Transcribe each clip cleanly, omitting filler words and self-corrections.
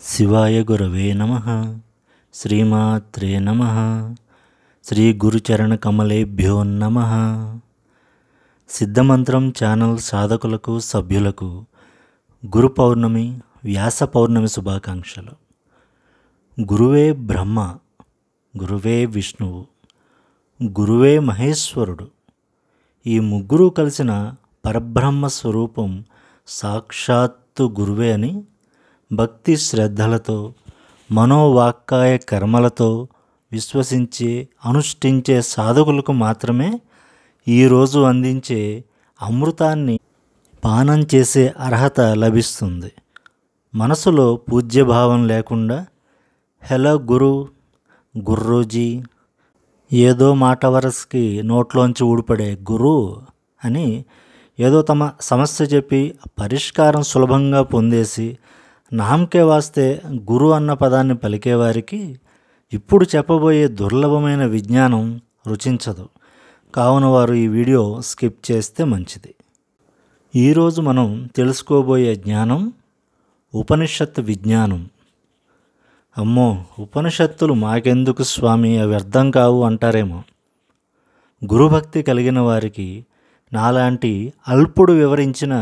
శివాయ గురవే నమః. శ్రీమాత్రే నమః. శ్రీ గురుచరణ కమలేభ్యో నమః. సిద్ధమంత్రం ఛానల్ సాధకులకు సభ్యులకు గురు పౌర్ణమి వ్యాస పౌర్ణమి శుభాకాంక్షలు. గురువే బ్రహ్మ, గురువే విష్ణువు, గురువే మహేశ్వరుడు. ఈ ముగ్గురు కలిసిన పరబ్రహ్మ స్వరూపం సాక్షాత్తు గురువే అని భక్తి శ్రద్ధలతో మనోవాక్కాయ కర్మలతో విశ్వసించే అనుష్ఠించే సాధకులకు మాత్రమే ఈరోజు అందించే అమృతాన్ని పానం చేసే అర్హత లభిస్తుంది. మనసులో పూజ్యభావం లేకుండా హలో గురు, గుర్రోజీ, ఏదో మాట వరసకి నోట్లోంచి ఊడిపడే గురు అని ఏదో తమ సమస్య చెప్పి పరిష్కారం సులభంగా పొందేసి నామకే వాస్తే గురు అన్న పదాన్ని పలికేవారికి ఇప్పుడు చెప్పబోయే దుర్లభమైన విజ్ఞానం రుచించదు. కావున వారు ఈ వీడియో స్కిప్ చేస్తే మంచిది. ఈరోజు మనం తెలుసుకోబోయే జ్ఞానం ఉపనిషత్ విజ్ఞానం. అమ్మో, ఉపనిషత్తులు మాకెందుకు స్వామి, అవి అర్థం కావు అంటారేమో. గురుభక్తి కలిగిన వారికి నాలాంటి అల్పుడు వివరించిన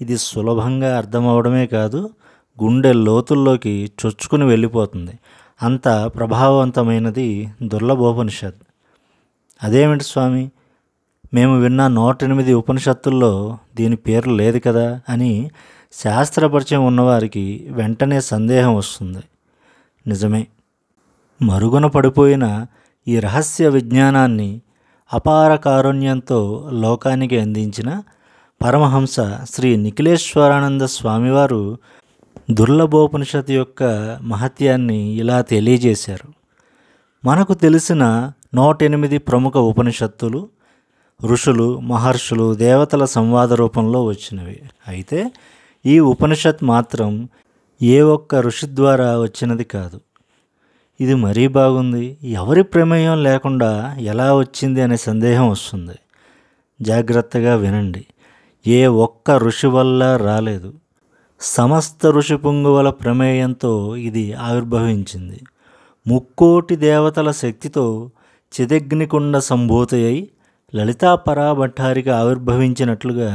ఇది సులభంగా అర్థమవడమే కాదు, గుండె లోతుల్లోకి చొచ్చుకుని వెళ్ళిపోతుంది. అంత ప్రభావవంతమైనది దుర్లభోపనిషత్. అదేమిటి స్వామి, మేము విన్న 108 ఉపనిషత్తుల్లో దీని పేరు లేదు కదా అని శాస్త్రపరిచయం ఉన్నవారికి వెంటనే సందేహం వస్తుంది. నిజమే, మరుగున పడిపోయిన ఈ రహస్య విజ్ఞానాన్ని అపార కారుణ్యంతో లోకానికి అందించిన పరమహంస శ్రీ నిఖిలేశ్వరానంద స్వామివారు దుర్లభోపనిషత్తు యొక్క మహత్యాన్ని ఇలా తెలియజేశారు. మనకు తెలిసిన 108 ప్రముఖ ఉపనిషత్తులు ఋషులు, మహర్షులు, దేవతల సంవాద రూపంలో వచ్చినవి. అయితే ఈ ఉపనిషత్ మాత్రం ఏ ఒక్క ఋషి ద్వారా వచ్చినది కాదు. ఇది మరీ బాగుంది, ఎవరి ప్రమేయం లేకుండా ఎలా వచ్చింది అనే సందేహం వస్తుంది. జాగ్రత్తగా వినండి. ఏ ఒక్క ఋషి వల్ల రాలేదు. సమస్త ఋషి పుంగువల ప్రమేయంతో ఇది ఆవిర్భవించింది. 3,000,000 దేవతల శక్తితో చిదగ్నికుండ సంభూతి అయి లలితా పరాభట్టారిక ఆవిర్భవించినట్లుగా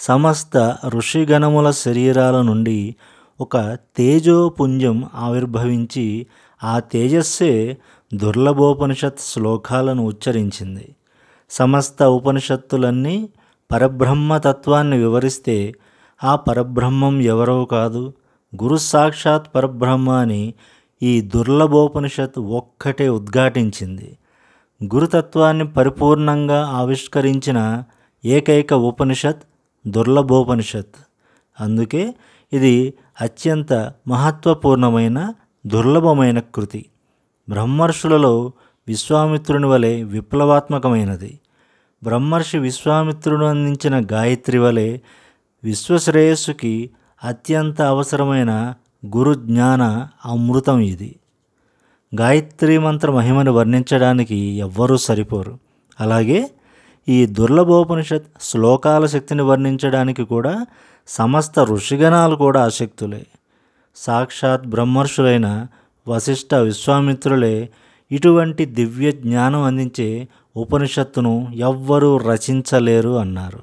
సమస్త ఋషిగణముల శరీరాల నుండి ఒక తేజోపుంజం ఆవిర్భవించి ఆ తేజస్సే దుర్లభోపనిషత్ శ్లోకాలను ఉచ్చరించింది. సమస్త ఉపనిషత్తులన్నీ పరబ్రహ్మతత్వాన్ని వివరిస్తే ఆ పరబ్రహ్మం ఎవరో కాదు, గురు సాక్షాత్ పరబ్రహ్మ అని ఈ దుర్లభోపనిషత్ ఒక్కటే ఉద్ఘాటించింది. గురుతత్వాన్ని పరిపూర్ణంగా ఆవిష్కరించిన ఏకైక ఉపనిషత్ దుర్లభోపనిషత్. అందుకే ఇది అత్యంత మహత్వపూర్ణమైన దుర్లభమైన కృతి. బ్రహ్మర్షులలో విశ్వామిత్రుని వలె విప్లవాత్మకమైనది. బ్రహ్మర్షి విశ్వామిత్రుడు అందించిన గాయత్రి వలె విశ్వశ్రేయస్సుకి అత్యంత అవసరమైన గురు జ్ఞాన అమృతం ఇది. గాయత్రి మంత్ర మహిమను వర్ణించడానికి ఎవ్వరూ సరిపోరు. అలాగే ఈ దుర్లభోపనిషత్ శ్లోకాల శక్తిని వర్ణించడానికి కూడా సమస్త ఋషిగణాలు కూడా అశక్తులే. సాక్షాత్ బ్రహ్మర్షులైన వశిష్ఠ, విశ్వామిత్రులే ఇటువంటి దివ్య జ్ఞానం అందించే ఉపనిషత్తును ఎవ్వరూ రచించలేరు అన్నారు.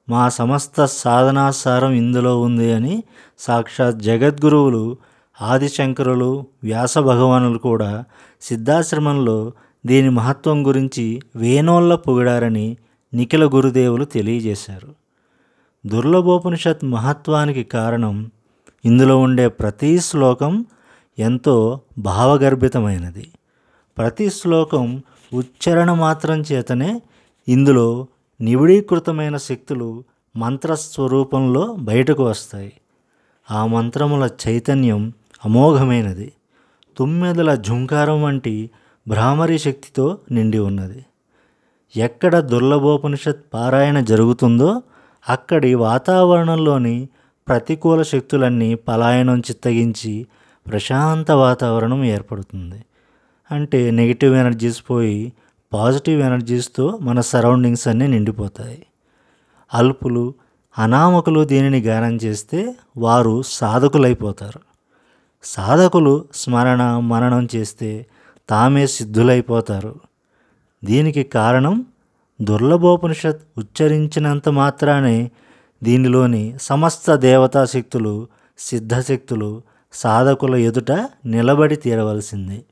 మా సమస్త సాధనాసారం ఇందులో ఉంది అని సాక్షాత్ జగద్గురువులు ఆదిశంకరులు, వ్యాస భగవానులు కూడా సిద్ధాశ్రమంలో దీని మహత్వం గురించి వేనోళ్ళ పొగిడారని నిఖిల గురుదేవులు తెలియజేశారు. దుర్లభోపనిషత్ మహత్వానికి కారణం ఇందులో ఉండే ప్రతి శ్లోకం ఎంతో భావగర్భితమైనది. ప్రతి శ్లోకం ఉచ్చారణ మాత్రం చేతనే ఇందులో నిబిడీకృతమైన శక్తులు మంత్రస్వరూపంలో బయటకు వస్తాయి. ఆ మంత్రముల చైతన్యం అమోఘమైనది. తుమ్మెదల ఝుంకారం వంటి భ్రామరి శక్తితో నిండి ఉన్నది. ఎక్కడ దుర్లభోపనిషత్ పారాయణ జరుగుతుందో అక్కడి వాతావరణంలోని ప్రతికూల శక్తులన్నీ పలాయనం చిత్తగించి ప్రశాంత వాతావరణం ఏర్పడుతుంది. అంటే నెగిటివ్ ఎనర్జీస్ పోయి పాజిటివ్ ఎనర్జీస్తో మన సరౌండింగ్స్ అన్నీ నిండిపోతాయి. అల్పులు, అనామకులు దీనిని గానం చేస్తే వారు సాధకులైపోతారు. సాధకులు స్మరణ మననం చేస్తే తామే సిద్ధులైపోతారు. దీనికి కారణం దుర్లభోపనిషత్ ఉచ్చరించినంత మాత్రానే దీనిలోని సమస్త దేవతా శక్తులు, సిద్ధశక్తులు సాధకుల ఎదుట నిలబడి తీరవలసిందే.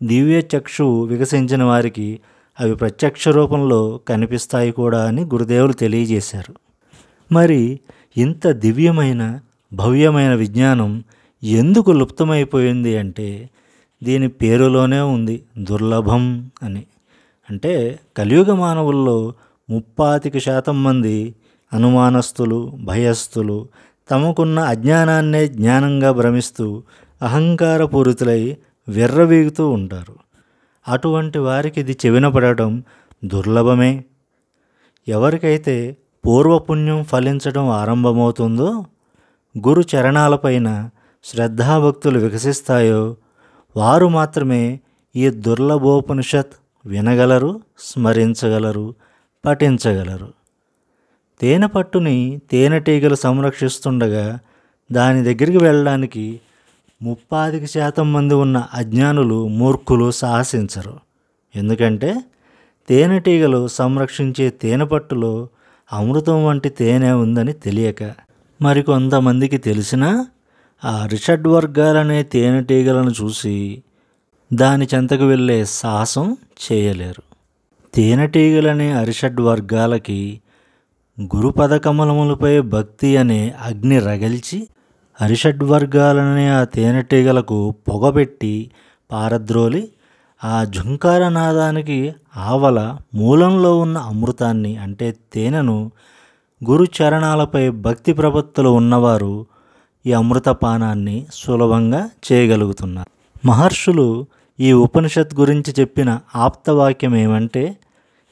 దివ్య చక్షువు వికసించిన వారికి అవి ప్రత్యక్ష రూపంలో కనిపిస్తాయి కూడా అని గురుదేవులు తెలియజేశారు. మరి ఇంత దివ్యమైన భవ్యమైన విజ్ఞానం ఎందుకు లుప్తమైపోయింది అంటే దీని పేరులోనే ఉంది, దుర్లభం అని. అంటే కలియుగ మానవుల్లో 35% మంది అనుమానస్తులు, భయస్థులు, తమకున్న అజ్ఞానాన్నే జ్ఞానంగా భ్రమిస్తూ అహంకారపూరితులై విర్రవీగుతూ ఉంటారు. అటువంటి వారికి ఇది చెవిన పడటం దుర్లభమే. ఎవరికైతే పూర్వపుణ్యం ఫలించడం ఆరంభమవుతుందో, గురు చరణాలపైన శ్రద్ధాభక్తులు వికసిస్తాయో వారు మాత్రమే ఈ దుర్లభోపనిషత్ వినగలరు, స్మరించగలరు, పఠించగలరు. తేనె పట్టుని తేనెటీగలు సంరక్షిస్తుండగా దాని దగ్గరికి వెళ్ళడానికి 35% మంది ఉన్న అజ్ఞానులు, మూర్ఖులు సాహసించరు. ఎందుకంటే తేనెటీగలు సంరక్షించే తేనె పట్టులో అమృతం వంటి తేనె ఉందని తెలియక. మరికొంతమందికి తెలిసినా ఆ రిషడ్వర్గాలనే తేనెటీగలను చూసి దాని చెంతకు వెళ్ళే సాహసం చేయలేరు. తేనెటీగలనే అరిషడ్వర్గాలకి గురుపదకమలములపై భక్తి అనే అగ్ని రగిల్చి అరిషడ్వర్గాలనే ఆ తేనెటీగలకు పొగబెట్టి పారద్రోలి ఆ ఝుంకారనాదానికి ఆవల మూలంలో ఉన్న అమృతాన్ని అంటే తేనెను గురు చరణాలపై భక్తి ప్రపత్తులు ఉన్నవారు ఈ అమృతపానాన్ని సులభంగా చేయగలుగుతున్నారు. మహర్షులు ఈ ఉపనిషత్ గురించి చెప్పిన ఆప్తవాక్యం ఏమంటే,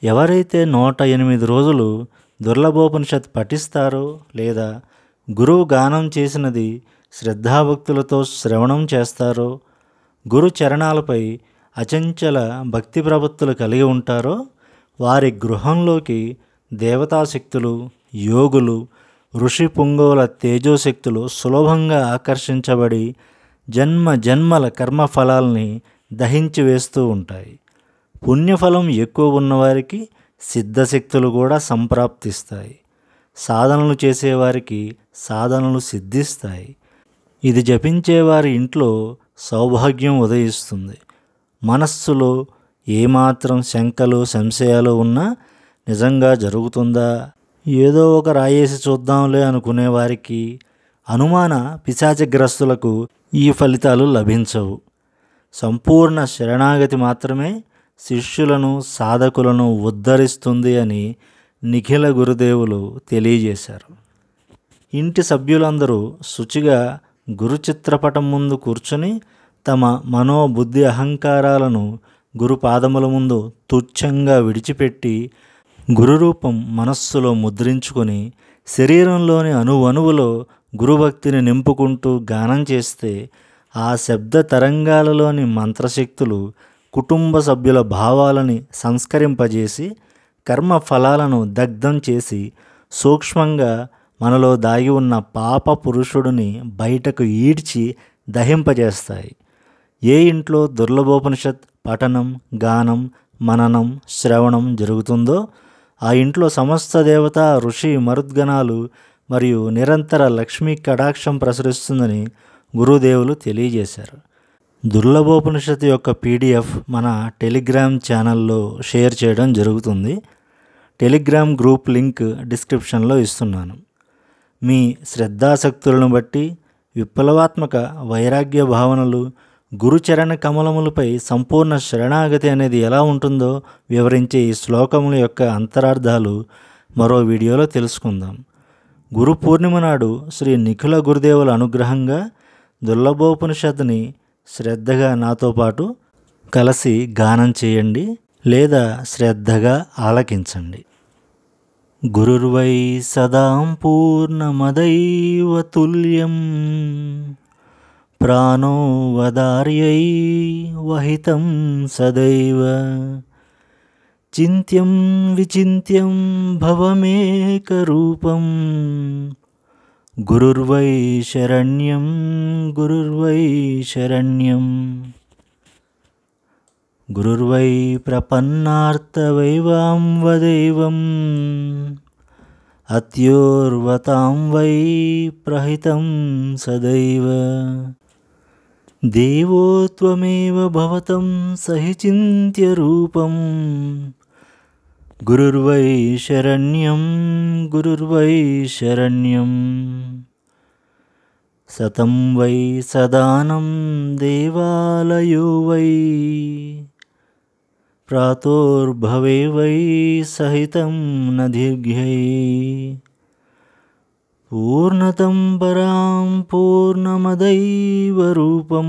ఎవరైతే 108 రోజులు దుర్లభోపనిషత్ పఠిస్తారో లేదా గురువు గానం చేసినది శ్రద్ధాభక్తులతో శ్రవణం చేస్తారో, గురు చరణాలపై అచంచల భక్తి ప్రపత్తులు కలిగి ఉంటారో వారి గృహంలోకి దేవతాశక్తులు, యోగులు, ఋషి పుంగవుల తేజోశక్తులు సులభంగా ఆకర్షించబడి జన్మ జన్మల కర్మఫలాల్ని దహించి వేస్తూ ఉంటాయి. పుణ్యఫలం ఎక్కువ ఉన్నవారికి సిద్ధశక్తులు కూడా సంప్రాప్తిస్తాయి. సాధనలు చేసేవారికి సాధనలు సిద్ధిస్తాయి. ఇది జపించేవారి ఇంట్లో సౌభాగ్యం ఉదయిస్తుంది. మనస్సులో ఏమాత్రం శంకలు, సంశయాలు ఉన్నా నిజంగా జరుగుతుందా, ఏదో ఒక రాయేసి చూద్దాంలే అనుకునే వారికి, అనుమాన పిశాచగ్రస్తులకు ఈ ఫలితాలు లభించవు. సంపూర్ణ శరణాగతి మాత్రమే శిష్యులను, సాధకులను ఉద్ధరిస్తుంది అని నిఖిల గురుదేవులు తెలియజేశారు. ఇంటి సభ్యులందరూ శుచిగా గురు చిత్రపటం ముందు కూర్చొని తమ మనోబుద్ధి అహంకారాలను గురు పాదముల ముందు తుచ్చంగా విడిచిపెట్టి గురురూపం మనస్సులో ముద్రించుకొని శరీరంలోని అణువణువులో గురుభక్తిని నింపుకుంటూ గానం చేస్తే ఆ శబ్ద తరంగాలలోని మంత్రశక్తులు కుటుంబ సభ్యుల భావాలని సంస్కరింపజేసి కర్మ ఫలాలను దగ్ధం చేసి సూక్ష్మంగా మనలో దాగి ఉన్న పాప పురుషుడిని బయటకు ఈడ్చి దహింపజేస్తాయి. ఏ ఇంట్లో దుర్లభోపనిషత్ పఠనం, గానం, మననం, శ్రవణం జరుగుతుందో ఆ ఇంట్లో సమస్త దేవత, ఋషి, మరుద్గణాలు మరియు నిరంతర లక్ష్మీ కటాక్షం ప్రసరిస్తుందని గురుదేవులు తెలియజేశారు. దుర్లభోపనిషత్ యొక్క PDF మన టెలిగ్రామ్ ఛానల్లో షేర్ చేయడం జరుగుతుంది. టెలిగ్రామ్ గ్రూప్ లింక్ డిస్క్రిప్షన్లో ఇస్తున్నాను. మీ శ్రద్ధాశక్తులను బట్టి విప్లవాత్మక వైరాగ్య భావనలు, గురుచరణ కమలములపై సంపూర్ణ శరణాగతి అనేది ఎలా ఉంటుందో వివరించే ఈ శ్లోకముల యొక్క అంతరార్థాలు మరో వీడియోలో తెలుసుకుందాం. గురు పూర్ణిమ నాడు శ్రీ నిఖిల గురుదేవుల అనుగ్రహంగా దుర్లభోపనిషత్తుని శ్రద్ధగా నాతో పాటు కలిసి గానం చేయండి లేదా శ్రద్ధగా ఆలకించండి. గురుర్వై సదాం పూర్ణమదైవ తుల్యం ప్రాణో వదార్యై వహితం సదైవ చింత్యం విచింత్యం భవమేకరూపం గురుర్వై శరణ్యం గురుర్వై శరణ్యం. గురుర్వై ప్రపన్నార్తవైవాం వదైవం అత్యోర్వతాం వై ప్రహితం సదైవ. దేవో త్వమేవ భవతం సహి చింత్య రూపం. గురుర్వై శరణ్యం గురుర్వై శరణ్యం. సతం వై సదానం దేవాలయో వై ప్రాతోర్భవే వై సహితం నదీర్ఘ్యై. పూర్ణతం పరాం పూర్ణమదైవ రూపం.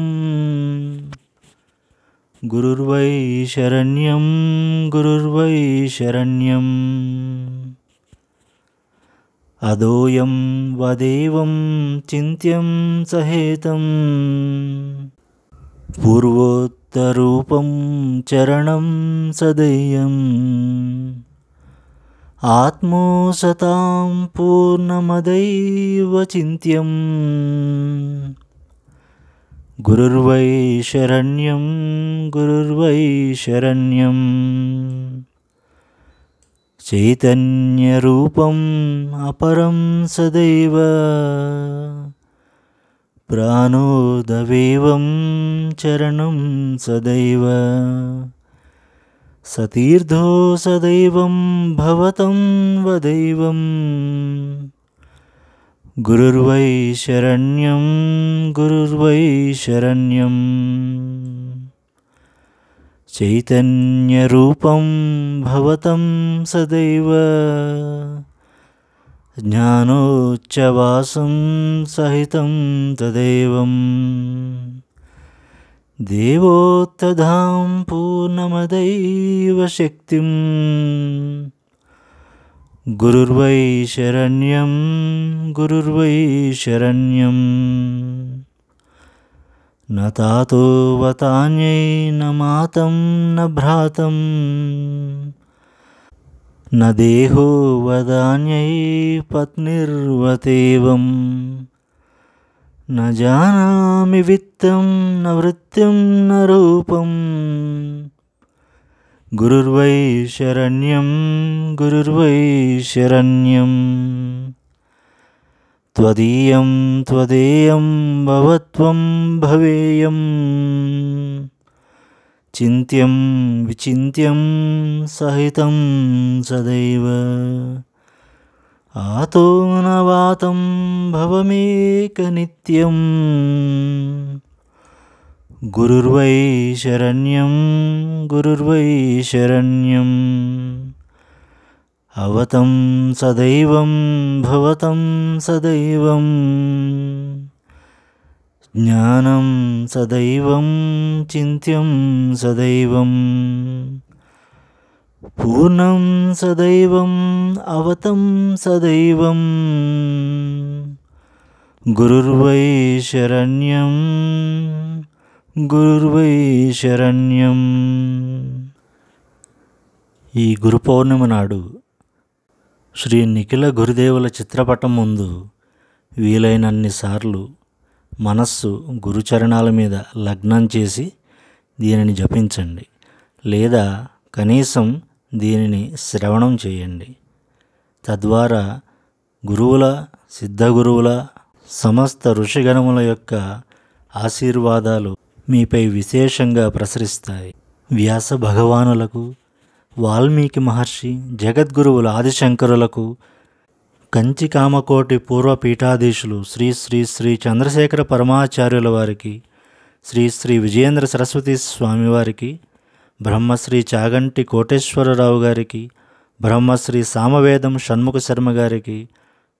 గురుర్వై శరణ్యం గురుర్వై శరణ్యం. అదోయం వదేవం చింత్యం సహేతం. పూర్వోత్తరూపం చరణం సదేయం. ఆత్మోసతాం పూర్ణమదైవ చింత్యం. గురుర్వై శరణ్యం గురుర్వై శరణ్యం. చైతన్యరూపం అపరం సదైవ. ప్రాణోదవేవం చరణం సదైవ. సతీర్థో సదైవం భవతం వదైవం. గురుర్వై శరణ్యం గురుర్వై శరణ్యం. చైతన్యరూపం భవతం సదైవ. జ్ఞానోచ్చవాసం సహితం తదైవం. దేవోత్తధాం పూర్ణమదైవ శక్తిం. గురుర్వై శరణ్యం గురుర్వై శరణ్యం. న తాతో వతాన్యై న మాతం న భ్రాతం. న దేహో వదాన్యై పత్నిర్వతేవం. న జానామి విత్తం న వృత్తిం న రూపం. గురుర్వై శరణ్యం గురుర్వై శరణ్యం. త్వదీయం త్వదేయం భవత్వం భవేయం. చింత్యం విచింత్యం సహితం సదైవ. ఆతో నవాతం భవమేక నిత్యం. గురుర్వై శరణ్యం గురుర్వై శరణ్యం. అవతం సదైవం భవతం సదైవం. జ్ఞానం సదైవం చింత్యం సదైవం. పూర్ణం సదైవం అవతం సదైవం. గురుర్వై శరణ్యం గురుర్వై శరణ్యం. ఈ గురు పౌర్ణమి నాడు శ్రీ నిఖిల గురుదేవుల చిత్రపటం ముందు వీలైనన్నిసార్లు మనస్సు గురుచరణాల మీద లగ్నం చేసి దీనిని జపించండి, లేదా కనీసం దీనిని శ్రవణం చేయండి. తద్వారా గురువుల, సిద్ధగురువుల, సమస్త ఋషిగణముల యొక్క ఆశీర్వాదాలు మీపై విశేషంగా ప్రసరిస్తాయి. వ్యాస భగవానులకు, వాల్మీకి మహర్షి, జగద్గురువుల ఆదిశంకరులకు, కంచి కామకోటి పూర్వపీఠాధీశులు శ్రీ శ్రీ శ్రీ చంద్రశేఖర పరమాచార్యుల వారికి, శ్రీ శ్రీ విజయేంద్ర సరస్వతి స్వామివారికి, బ్రహ్మశ్రీ చాగంటి కోటేశ్వరరావు గారికి, బ్రహ్మశ్రీ సామవేదం షణ్ముఖ శర్మ గారికి,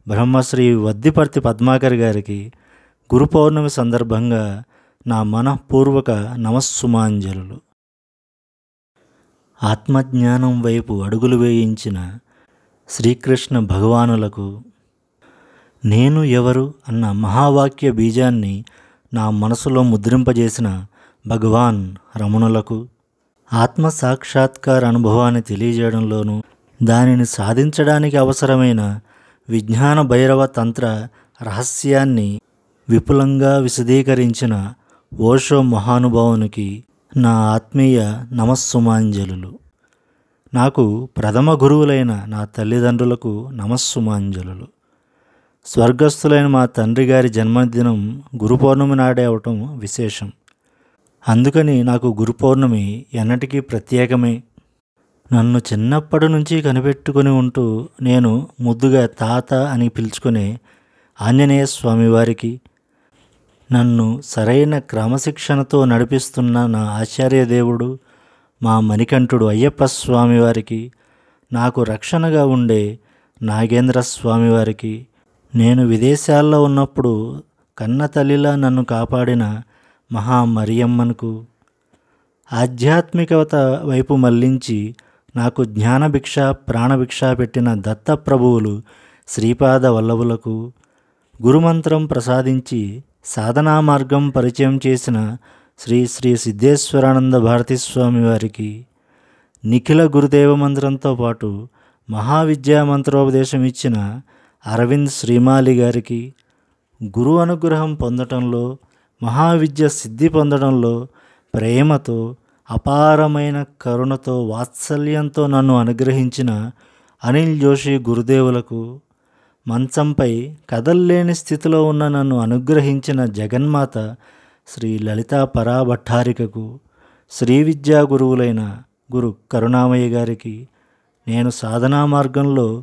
బ్రహ్మశ్రీ వద్దిపర్తి పద్మాకర్ గారికి గురు పౌర్ణమి సందర్భంగా నా మనఃపూర్వక నమస్సుమాంజలులు. ఆత్మజ్ఞానం వైపు అడుగులు వేయించిన శ్రీకృష్ణ భగవానులకు, నేను ఎవరు అన్న మహావాక్య బీజాన్ని నా మనసులో ముద్రింపజేసిన భగవాన్ రమణులకు, ఆత్మసాక్షాత్కార అనుభవాన్ని తెలియజేయడంలోనూ దానిని సాధించడానికి అవసరమైన విజ్ఞాన భైరవ తంత్ర రహస్యాన్ని విపులంగా విశదీకరించిన ఓషో మహానుభావునికి నా ఆత్మీయ నమస్సుమాంజలులు. నాకు ప్రథమ గురువులైన నా తల్లిదండ్రులకు నమస్సుమాంజలులు. స్వర్గస్థులైన మా తండ్రి గారి జన్మదినం గురు పౌర్ణమి నాడే అవటం విశేషం. అందుకని నాకు గురు పౌర్ణమి ఎన్నటికీ ప్రత్యేకమే. నన్ను చిన్నప్పటి నుంచి కనిపెట్టుకుని ఉంటూ నేను ముద్దుగా తాత అని పిలుచుకునే ఆంజనేయ స్వామివారికి, నన్ను సరైన క్రమశిక్షణతో నడిపిస్తున్న నా ఆచార్యదేవుడు మా మణికంఠుడు అయ్యప్ప స్వామివారికి, నాకు రక్షణగా ఉండే నాగేంద్ర స్వామివారికి, నేను విదేశాల్లో ఉన్నప్పుడు కన్న తల్లిలా నన్ను కాపాడిన మహా మరియమ్మకు, ఆధ్యాత్మికత వైపు మళ్లించి నాకు జ్ఞానభిక్ష ప్రాణభిక్ష పెట్టిన దత్తప్రభువులు శ్రీపాద వల్లభులకు, గురుమంత్రం ప్రసాదించి సాధనా మార్గం పరిచయం చేసిన శ్రీ శ్రీ సిద్ధేశ్వరానంద భారతీ స్వామి వారికి, నిఖిల గురుదేవ మంత్రంతో పాటు మహావిద్యా మంత్రోపదేశం ఇచ్చిన అరవింద్ శ్రీమాలి గారికి, గురు అనుగ్రహం పొందటంలో, మహావిద్య సిద్ధి పొందడంలో ప్రేమతో, అపారమైన కరుణతో, వాత్సల్యంతో నన్ను అనుగ్రహించిన అనిల్ జోషి గురుదేవులకు, మంచంపై కదల్లేని స్థితిలో ఉన్న నన్ను అనుగ్రహించిన జగన్మాత శ్రీ లలితా పరాభట్టారికకు, శ్రీ విద్యా గురువులైన గురు కరుణామయ్య గారికి, నేను సాధనా మార్గంలో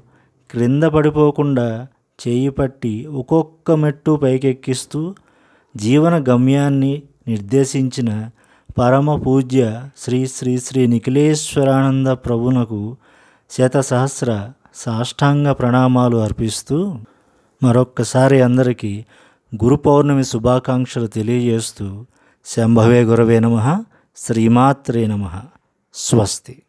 క్రింద పడిపోకుండా చేయి పట్టి ఒక్కొక్క మెట్టు పైకెక్కిస్తూ జీవన గమ్యాన్ని నిర్దేశించిన పరమ పూజ్య శ్రీ శ్రీ శ్రీ నిఖిలేశ్వరానంద ప్రభునకు శతసహస్ర సాష్టాంగ ప్రణామాలు అర్పిస్తూ మరొక్కసారి అందరికీ గురు పౌర్ణమి శుభాకాంక్షలు తెలియజేస్తూ శంభవే గురవే నమః, శ్రీమాత్రే నమః. స్వస్తి.